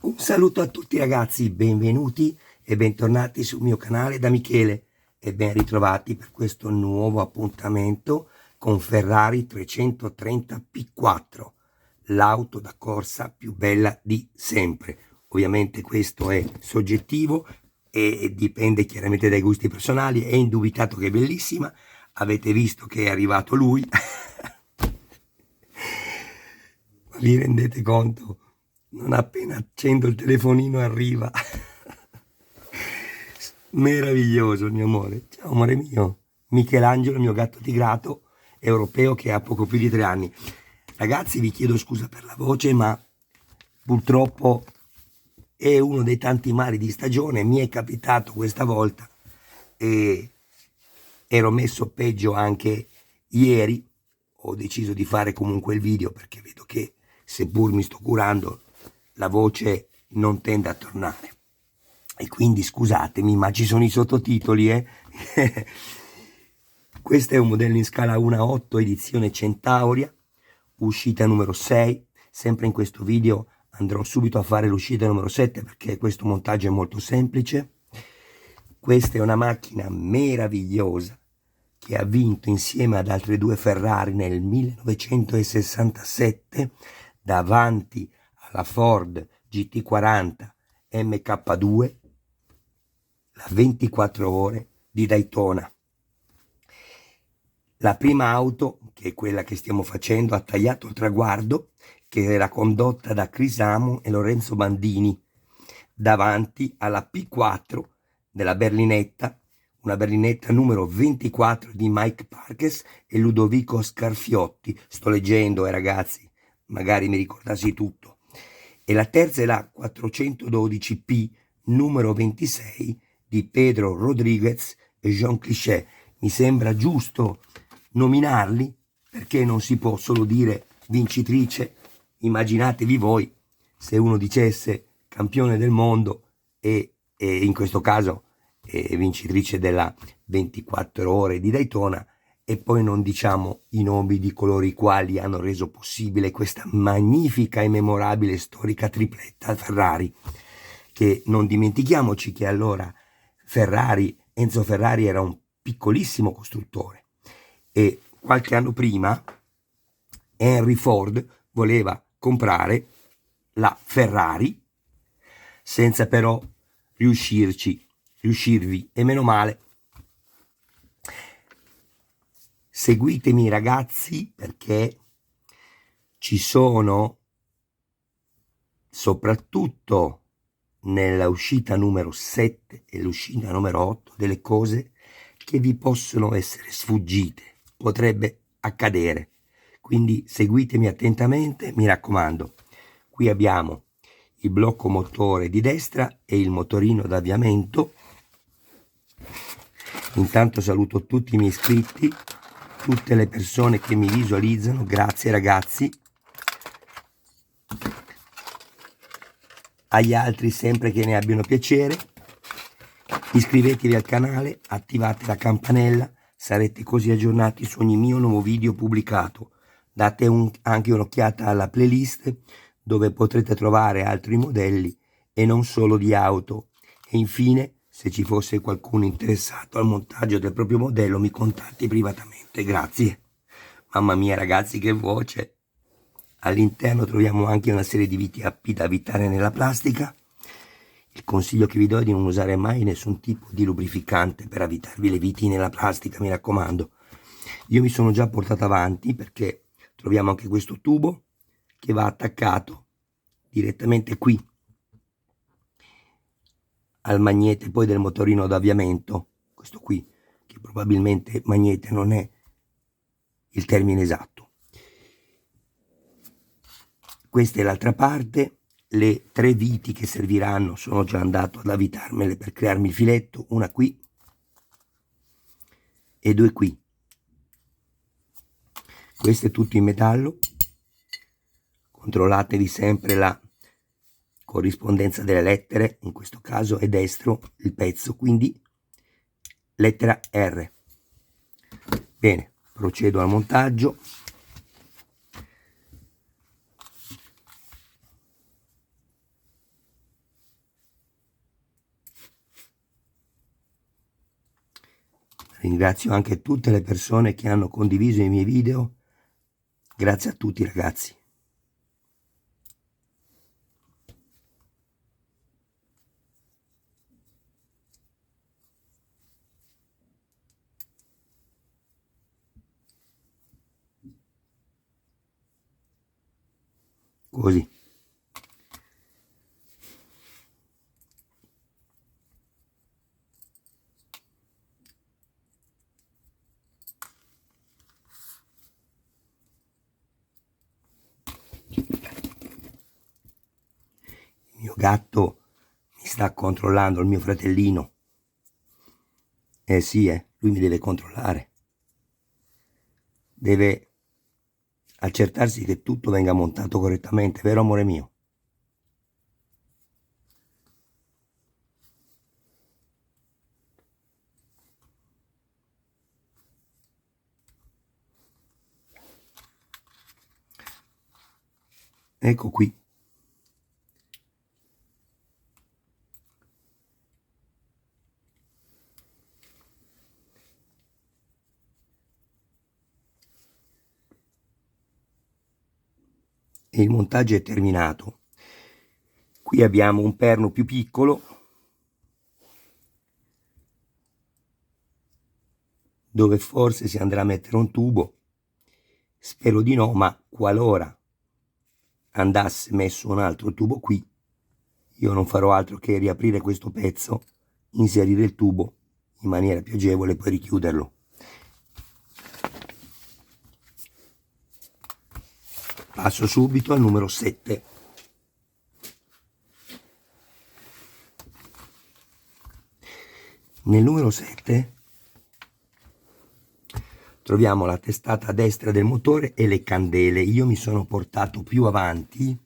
Un saluto a tutti ragazzi, benvenuti e bentornati sul mio canale da Michele e ben ritrovati per questo nuovo appuntamento con Ferrari 330 P4, l'auto da corsa più bella di sempre. Ovviamente questo è soggettivo e dipende chiaramente dai gusti personali, è indubitato che è bellissima, avete visto che è arrivato lui, ma vi rendete conto? Non appena accendo il telefonino arriva. Meraviglioso il mio amore. Ciao amore mio. Michelangelo, il mio gatto tigrato europeo che ha poco più di 3 anni. Ragazzi, vi chiedo scusa per la voce, ma purtroppo è uno dei tanti mali di stagione. Mi è capitato questa volta e ero messo peggio anche ieri. Ho deciso di fare comunque il video perché vedo che, seppur mi sto curando, la voce non tende a tornare. E quindi scusatemi, ma ci sono i sottotitoli, Questo è un modello in scala 1:8 edizione Centauria, uscita numero 6. Sempre in questo video andrò subito a fare l'uscita numero 7 perché questo montaggio è molto semplice. Questa è una macchina meravigliosa che ha vinto insieme ad altre 2 Ferrari nel 1967 davanti alla Ford GT40 MK2, la 24 ore di Daytona. La prima auto, che è quella che stiamo facendo, ha tagliato il traguardo, che era condotta da Chris Amon e Lorenzo Bandini, davanti alla P4 della berlinetta, una berlinetta numero 24 di Mike Parkes e Ludovico Scarfiotti. Sto leggendo, ragazzi, magari mi ricordassi tutto. E la terza è la 412P numero 26 di Pedro Rodriguez e Jean Cliché. Mi sembra giusto nominarli perché non si può solo dire vincitrice. Immaginatevi voi se uno dicesse campione del mondo e in questo caso vincitrice della 24 ore di Daytona, e poi non diciamo i nomi di coloro i quali hanno reso possibile questa magnifica e memorabile storica tripletta Ferrari, che non dimentichiamoci che allora Enzo Ferrari era un piccolissimo costruttore e qualche anno prima Henry Ford voleva comprare la Ferrari senza però riuscirvi, e meno male. Seguitemi ragazzi perché ci sono, soprattutto nella uscita numero 7 e l'uscita numero 8, delle cose che vi possono essere sfuggite, potrebbe accadere, quindi seguitemi attentamente, mi raccomando. Qui abbiamo il blocco motore di destra e il motorino d'avviamento. Intanto saluto tutti i miei iscritti, tutte le persone che mi visualizzano, grazie ragazzi. Agli altri sempre che ne abbiano piacere, iscrivetevi al canale, attivate la campanella, sarete così aggiornati su ogni mio nuovo video pubblicato. Date anche un'occhiata alla playlist dove potrete trovare altri modelli e non solo di auto. E infine, se ci fosse qualcuno interessato al montaggio del proprio modello, mi contatti privatamente. Grazie. Mamma mia ragazzi, che voce! All'interno troviamo anche una serie di viti AP da evitare nella plastica. Il consiglio che vi do è di non usare mai nessun tipo di lubrificante per evitarvi le viti nella plastica, mi raccomando. Io mi sono già portato avanti perché troviamo anche questo tubo che va attaccato direttamente qui al magnete poi del motorino d'avviamento, questo qui, che probabilmente magnete non è il termine esatto. Questa è l'altra parte. Le 3 viti che serviranno sono già andato ad avvitarmele per crearmi il filetto, una qui e 2 qui. Questo è tutto in metallo. Controllatevi sempre la corrispondenza delle lettere, in questo caso è destro il pezzo, quindi lettera R. Bene, procedo al montaggio. Ringrazio anche tutte le persone che hanno condiviso i miei video. Grazie a tutti ragazzi. Così. Il mio gatto mi sta controllando, il mio fratellino. Sì, lui mi deve controllare. Deve accertarsi che tutto venga montato correttamente, vero amore mio? Ecco qui. E il montaggio è terminato. Qui abbiamo un perno più piccolo dove forse si andrà a mettere un tubo. Spero di no, ma qualora andasse messo un altro tubo qui, io non farò altro che riaprire questo pezzo, inserire il tubo in maniera più agevole e poi richiuderlo. Passo subito al numero 7. Nel numero 7 troviamo la testata a destra del motore e le candele. Io mi sono portato più avanti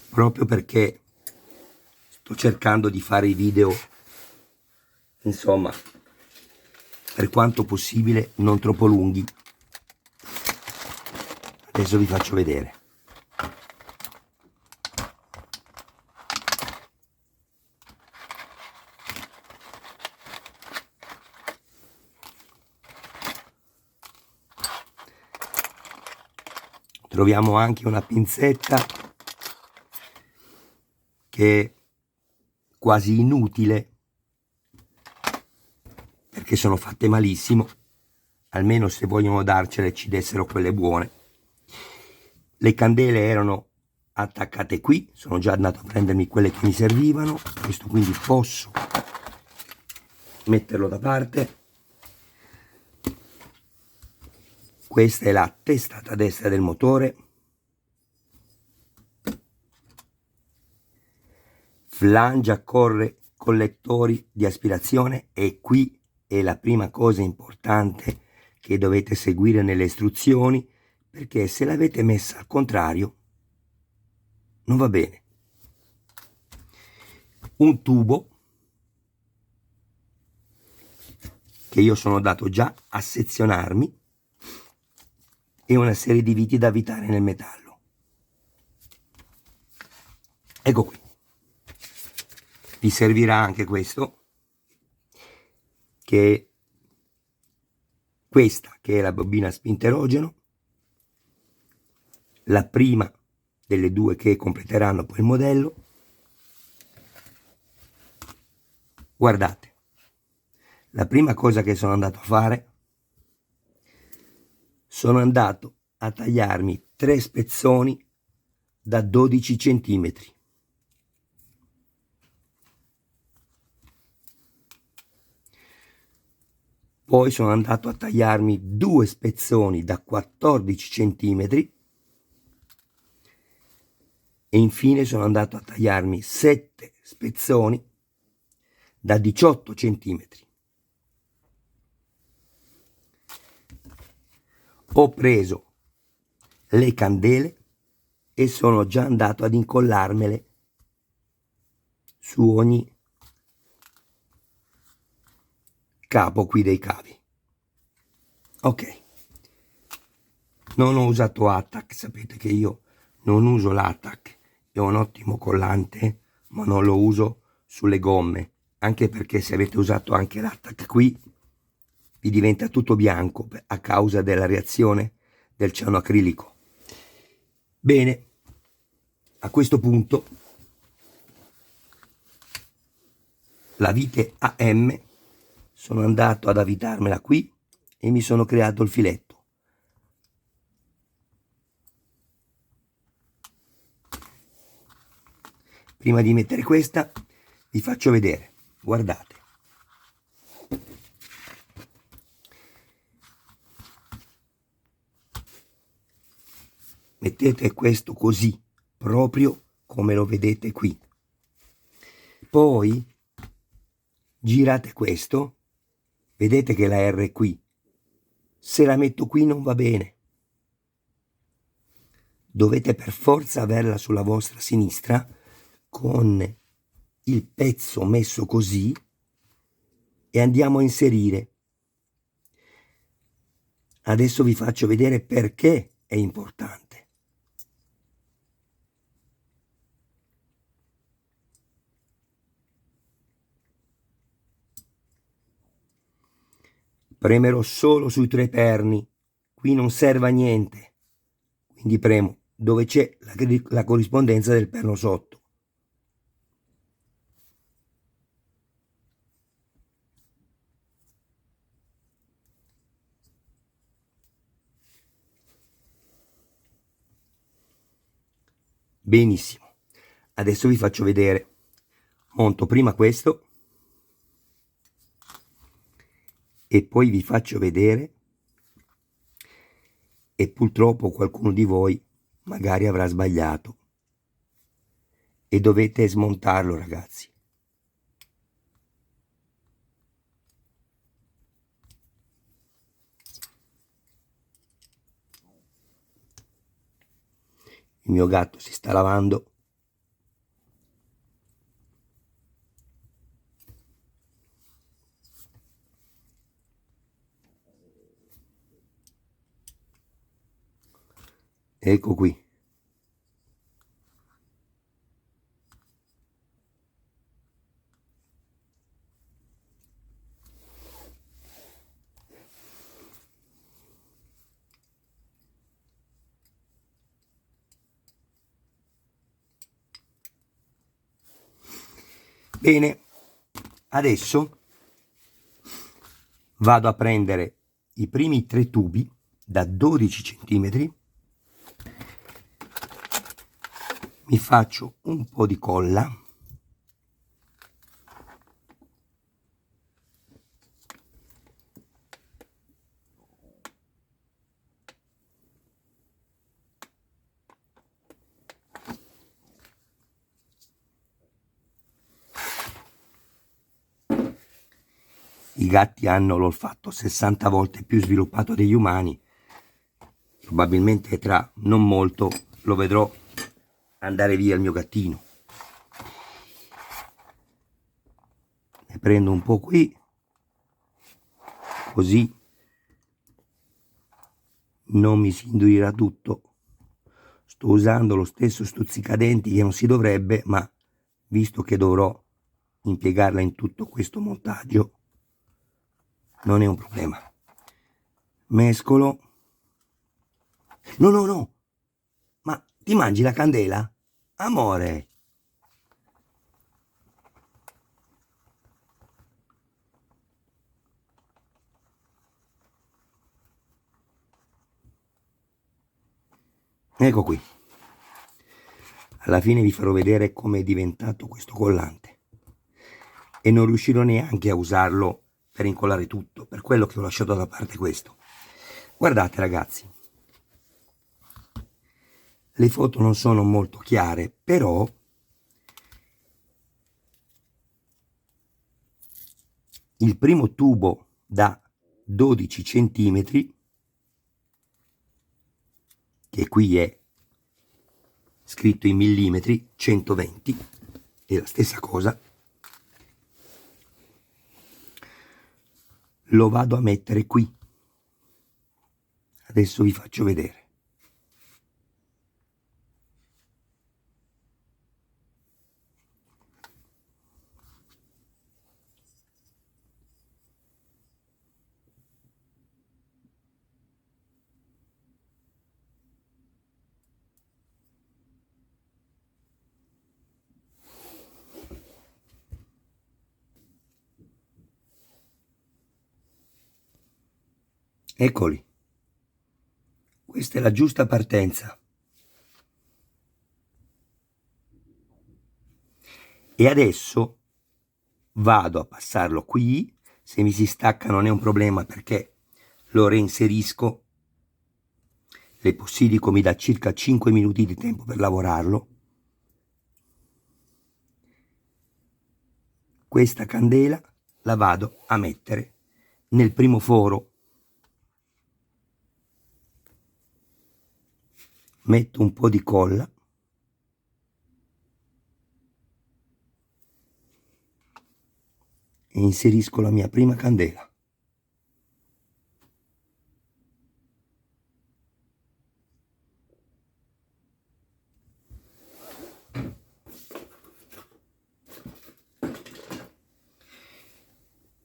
proprio perché sto cercando di fare i video, insomma, per quanto possibile non troppo lunghi. Adesso vi faccio vedere. Troviamo anche una pinzetta che è quasi inutile perché sono fatte malissimo. Almeno se vogliono darcele ci dessero quelle buone. Le candele erano attaccate qui, sono già andato a prendermi quelle che mi servivano. Questo quindi posso metterlo da parte. Questa è la testata a destra del motore, flange a collettori di aspirazione, e qui è la prima cosa importante che dovete seguire nelle istruzioni, perché se l'avete messa al contrario non va bene. Un tubo che io sono andato già a sezionarmi e una serie di viti da avvitare nel metallo. Ecco qui. Vi servirà anche questo, che questa che è la bobina spinterogeno, la prima delle due che completeranno poi il modello. Guardate, la prima cosa che sono andato a fare, sono andato a tagliarmi 3 spezzoni da 12 centimetri. Poi sono andato a tagliarmi 2 spezzoni da 14 centimetri e infine sono andato a tagliarmi 7 spezzoni da 18 centimetri. Ho preso le candele e sono già andato ad incollarmele su ogni capo qui dei cavi. Ok, non ho usato Attack, sapete che io non uso l'Attack, è un ottimo collante, ma non lo uso sulle gomme, anche perché se avete usato anche l'attack qui vi diventa tutto bianco a causa della reazione del ciano acrilico. Bene, a questo punto la vite AM sono andato ad avvitarmela qui e mi sono creato il filetto. Prima di mettere questa vi faccio vedere, guardate. Mettete questo così, proprio come lo vedete qui. Poi girate questo, vedete che la R è qui. Se la metto qui non va bene. Dovete per forza averla sulla vostra sinistra con il pezzo messo così e andiamo a inserire. Adesso vi faccio vedere perché è importante. Premerò solo sui 3 perni, qui non serve a niente, quindi premo dove c'è la corrispondenza del perno sotto. Benissimo, adesso vi faccio vedere. Monto prima questo e poi vi faccio vedere, e purtroppo qualcuno di voi magari avrà sbagliato e dovete smontarlo, ragazzi. Il mio gatto si sta lavando. Ecco qui. Bene, adesso vado a prendere i primi 3 tubi da 12 centimetri, mi faccio un po' di colla i gatti hanno l'olfatto 60 volte più sviluppato degli umani, probabilmente tra non molto lo vedrò andare via il mio gattino. Ne prendo un po' qui, così non mi si indurirà tutto. Sto usando lo stesso stuzzicadenti che non si dovrebbe, ma visto che dovrò impiegarla in tutto questo montaggio non è un problema. Mescolo. No, no, no, ma ti mangi la candela? Amore. Ecco qui. Alla fine vi farò vedere come è diventato questo collante e non riuscirò neanche a usarlo per incollare tutto, per quello che ho lasciato da parte questo. Guardate, ragazzi, le foto non sono molto chiare, però il primo tubo da 12 centimetri, che qui è scritto in millimetri, 120, è la stessa cosa, lo vado a mettere qui. Adesso vi faccio vedere. Eccoli. Questa è la giusta partenza. E adesso vado a passarlo qui. Se mi si stacca non è un problema perché lo reinserisco. L'epossidico mi dà circa 5 minuti di tempo per lavorarlo. Questa candela la vado a mettere nel primo foro. Metto un po' di colla e inserisco la mia prima candela.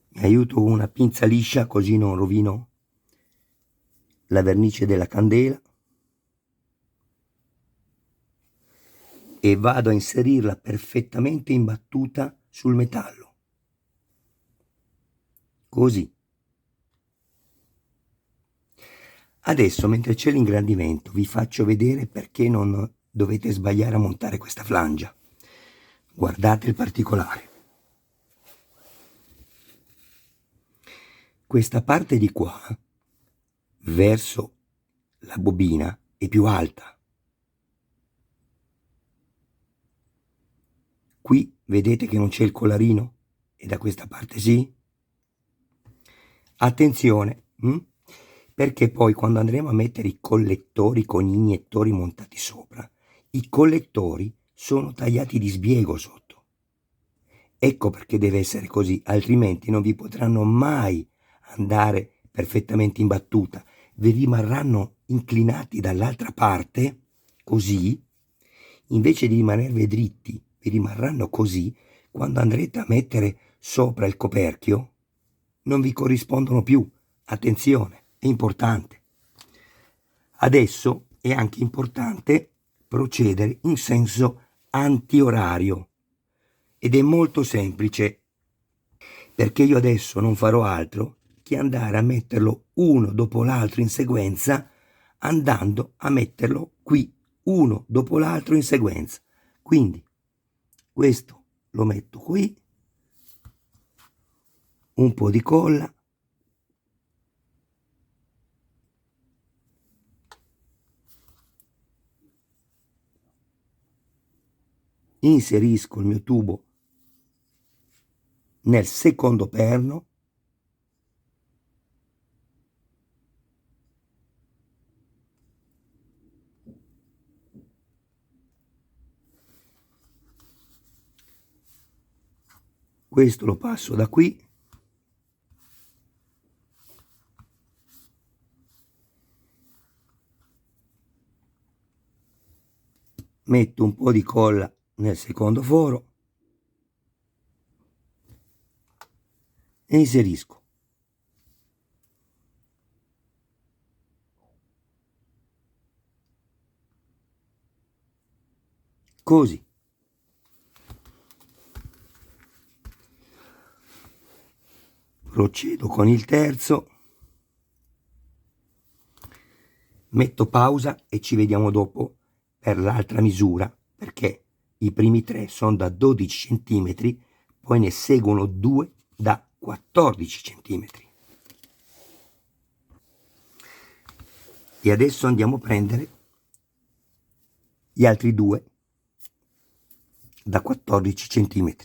Mi aiuto con una pinza liscia così non rovino la vernice della candela e vado a inserirla perfettamente imbattuta sul metallo. Così. Adesso, mentre c'è l'ingrandimento, vi faccio vedere perché non dovete sbagliare a montare questa flangia. Guardate il particolare. Questa parte di qua, verso la bobina, è più alta. Qui vedete che non c'è il collarino e da questa parte sì. Attenzione, perché poi quando andremo a mettere i collettori con gli iniettori montati sopra, i collettori sono tagliati di sbiego sotto. Ecco perché deve essere così, altrimenti non vi potranno mai andare perfettamente in battuta, vi rimarranno inclinati dall'altra parte, così, invece di rimanervi dritti, vi rimarranno così, quando andrete a mettere sopra il coperchio, non vi corrispondono più. Attenzione, è importante. Adesso è anche importante procedere in senso antiorario ed è molto semplice perché io adesso non farò altro che andare a metterlo uno dopo l'altro in sequenza, andando a metterlo qui uno dopo l'altro in sequenza. Quindi questo lo metto qui, un po' di colla, inserisco il mio tubo nel secondo perno, questo lo passo da qui, metto un po' di colla nel secondo foro e inserisco. Così. Procedo con il terzo, metto pausa e ci vediamo dopo per l'altra misura, perché i primi 3 sono da 12 cm, poi ne seguono 2 da 14 cm. E adesso andiamo a prendere gli altri 2 da 14 cm.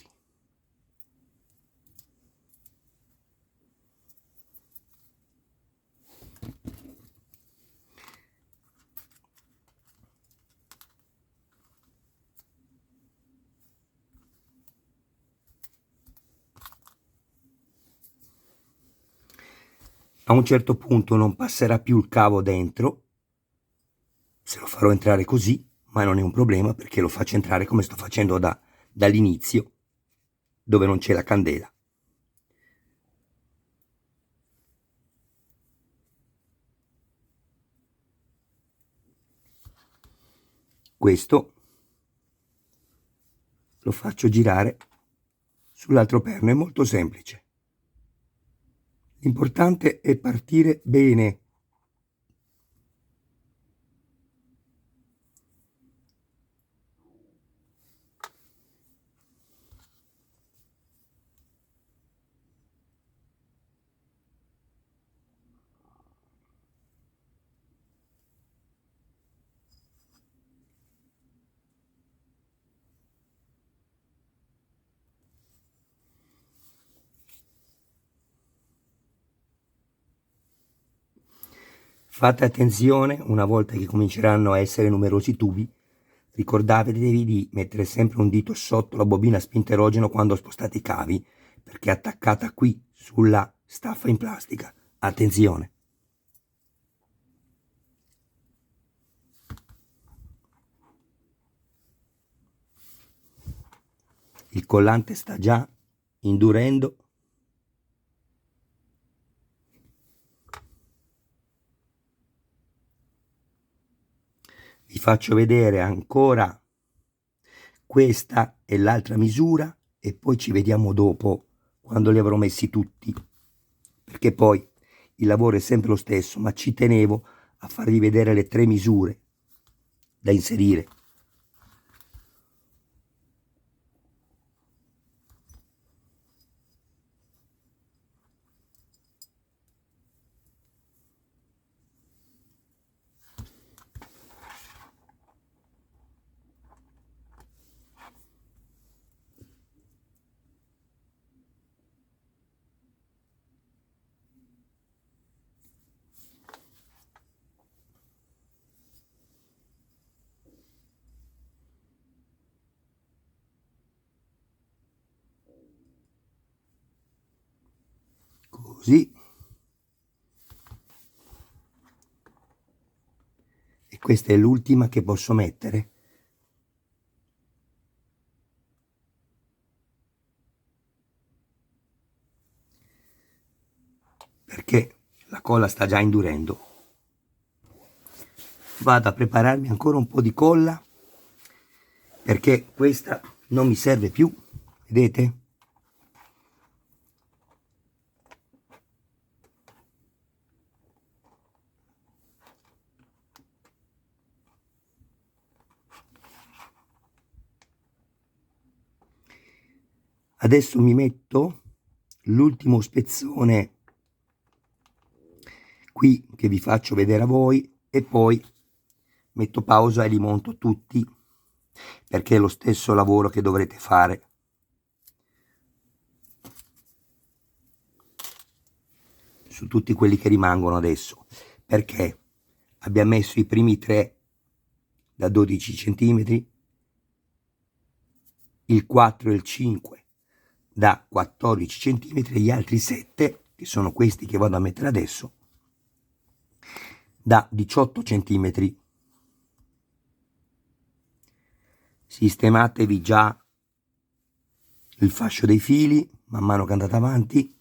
A un certo punto non passerà più il cavo dentro, se lo farò entrare così, ma non è un problema perché lo faccio entrare come sto facendo dall'inizio, dove non c'è la candela. Questo lo faccio girare sull'altro perno, è molto semplice. L'importante è partire bene. Fate attenzione, una volta che cominceranno a essere numerosi i tubi, ricordatevi di mettere sempre un dito sotto la bobina a spinterogeno quando spostate i cavi, perché è attaccata qui sulla staffa in plastica. Attenzione! Il collante sta già indurendo. Vi faccio vedere ancora questa e l'altra misura e poi ci vediamo dopo quando li avrò messi tutti, perché poi il lavoro è sempre lo stesso, ma ci tenevo a farvi vedere le 3 misure da inserire. Così. E questa è l'ultima che posso mettere. Perché la colla sta già indurendo. Vado a prepararmi ancora un po' di colla, perché questa non mi serve più, vedete? Adesso mi metto l'ultimo spezzone qui che vi faccio vedere a voi e poi metto pausa e li monto tutti, perché è lo stesso lavoro che dovrete fare. Su tutti quelli che rimangono adesso, perché abbiamo messo i primi 3 da 12 cm, il 4 e il 5 da 14 cm e gli altri 7, che sono questi che vado a mettere adesso, da 18 cm. Sistematevi già il fascio dei fili man mano che andate avanti.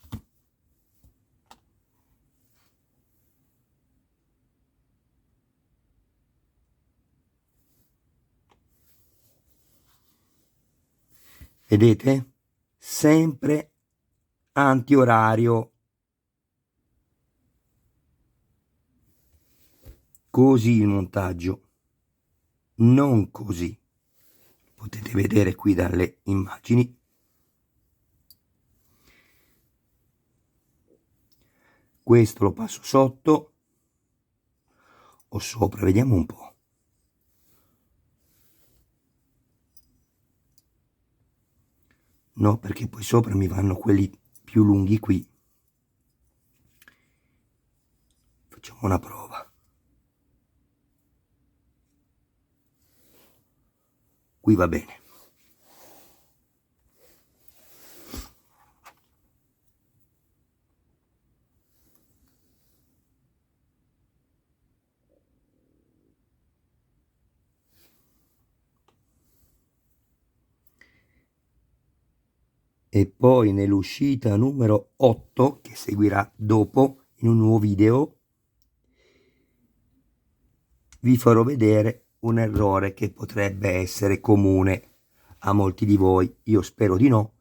Vedete? Sempre antiorario. Così il montaggio, non così. Potete vedere qui dalle immagini. Questo lo passo sotto o sopra, vediamo un po'. No, perché poi sopra mi vanno quelli più lunghi qui. Facciamo una prova. Qui va bene. E poi nell'uscita numero 8, che seguirà dopo in un nuovo video, vi farò vedere un errore che potrebbe essere comune a molti di voi. Io spero di no.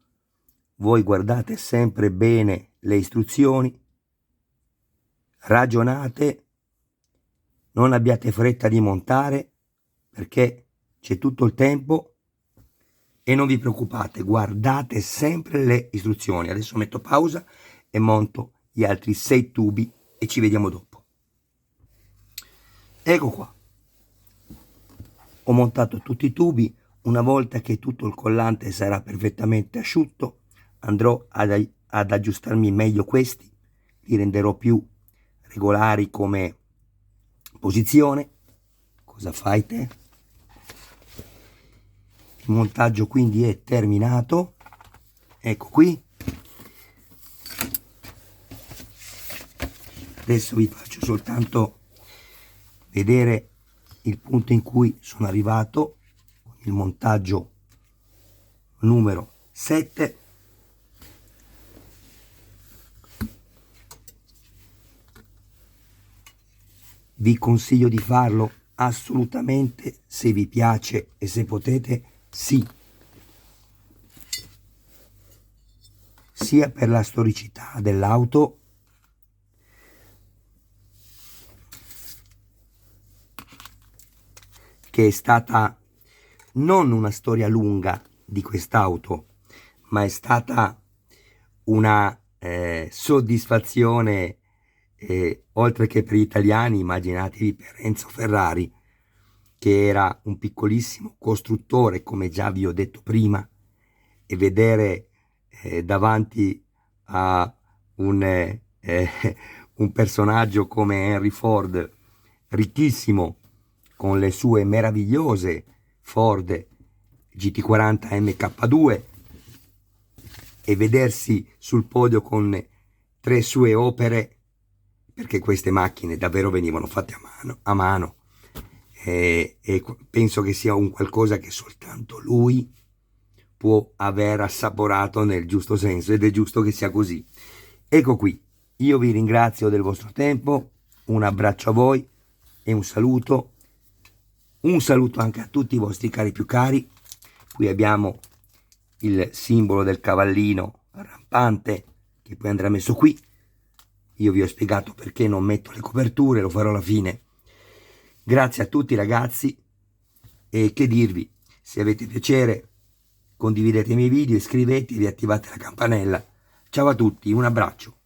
Voi guardate sempre bene le istruzioni ragionate, non abbiate fretta di montare perché c'è tutto il tempo e non vi preoccupate, guardate sempre le istruzioni. Adesso metto pausa e monto gli altri 6 tubi e ci vediamo dopo. Ecco qua, ho montato tutti i tubi. Una volta che tutto il collante sarà perfettamente asciutto, andrò ad aggiustarmi meglio questi, li renderò più regolari come posizione. Cosa fai te? Il montaggio quindi è terminato, ecco qui. Adesso vi faccio soltanto vedere il punto in cui sono arrivato, il montaggio numero 7. Vi consiglio di farlo assolutamente se vi piace e se potete, sì, sia per la storicità dell'auto che è stata non una storia lunga di quest'auto, ma è stata una soddisfazione, oltre che per gli italiani, immaginatevi per Enzo Ferrari, che era un piccolissimo costruttore, come già vi ho detto prima, e vedere davanti a un personaggio come Henry Ford, ricchissimo, con le sue meravigliose Ford GT40 MK2, e vedersi sul podio con 3 sue opere, perché queste macchine davvero venivano fatte a mano, e penso che sia un qualcosa che soltanto lui può aver assaporato nel giusto senso, ed è giusto che sia così. Ecco qui, io vi ringrazio del vostro tempo, un abbraccio a voi e un saluto anche a tutti i vostri cari più cari. Qui abbiamo il simbolo del cavallino rampante che poi andrà messo qui. Io vi ho spiegato perché non metto le coperture, lo farò alla fine. Grazie a tutti ragazzi, e che dirvi, se avete piacere condividete i miei video, iscrivetevi e attivate la campanella. Ciao a tutti, un abbraccio.